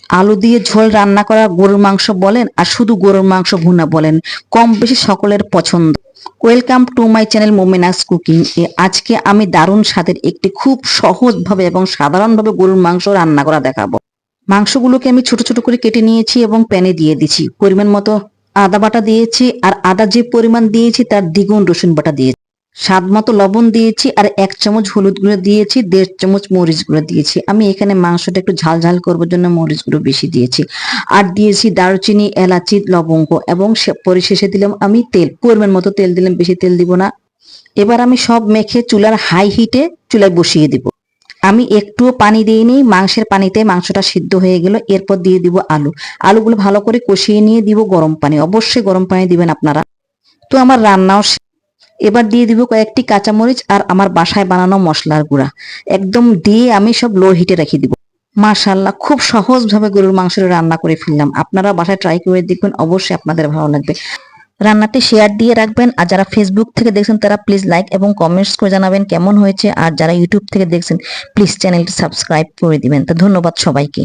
আলু দিয়ে ঝোল রান্না করা গরুর মাংস বলেন আর শুধু গরুর মাংস ভুনা বলেন, কম বেশি সকলের পছন্দ। Welcome to my channel Momena's cooking. আজকে আমি দারুণ স্বাদের একটি খুব সহজভাবে এবং সাধারণভাবে গরুর মাংস রান্না করা দেখাবো। মাংসগুলোকে আমি ছোট ছোট করে কেটে নিয়েছি এবং প্যানে দিয়ে দিচ্ছি। পরিমাণ মতো আদা বাটা দিয়েছি, আর আদা যে পরিমাণ দিয়েছি তার দ্বিগুণ রসুন বাটা দিয়েছি। স্বাদ মতো লবণ দিয়েছি, আর 1 চামচ হলুদ গুঁড়ো দিয়েছি, 1.5 চামচ মরিচ গুঁড়ো দিয়েছি। আমি এখানে মাংসটা একটু ঝাল ঝাল করবার জন্য মরিচ গুঁড়ো বেশি দিয়েছি। আর দিয়েছি দারুচিনি, এলাচি, লবঙ্গ, এবং পরিশেষে দিলাম আমি তেল। পরিমাণ মতো তেল দিলাম, বেশি তেল দিব না। এবার আমি সব মেখে চুলার হাই হিটে চুলায় বসিয়ে দিব। আমি একটুও পানি দিইনি, মাংসের পানিতে মাংসটা সিদ্ধ হয়ে গেল। এরপর দিয়ে দিব আলু। আলুগুলো ভালো করে কষিয়ে নিয়ে দিব গরম পানি। অবশ্যই গরম পানি দিবেন আপনারা। তো আমার রান্নাও এবার দিয়ে দিব কয়েকটি কাঁচামরিচ আর আমার বাসায় বানানো মশলার গুঁড়া। একদম দিয়ে আমি সব লো হিটে রেখে দিব। মাশাআল্লাহ, খুব সহজভাবে গরুর মাংস রান্না করে ফেললাম। আপনারা বাসায় ট্রাই করে দেখবেন, অবশ্যই আপনাদের ভালো লাগবে। রান্নাটি শেয়ার দিয়ে রাখবেন, আর যারা ফেসবুক থেকে দেখছেন তারা প্লিজ লাইক এবং কমেন্টস করে জানাবেন কেমন হয়েছে, আর যারা ইউটিউব থেকে দেখছেন প্লিজ চ্যানেলটি সাবস্ক্রাইব করে দিবেন। তো ধন্যবাদ সবাইকে।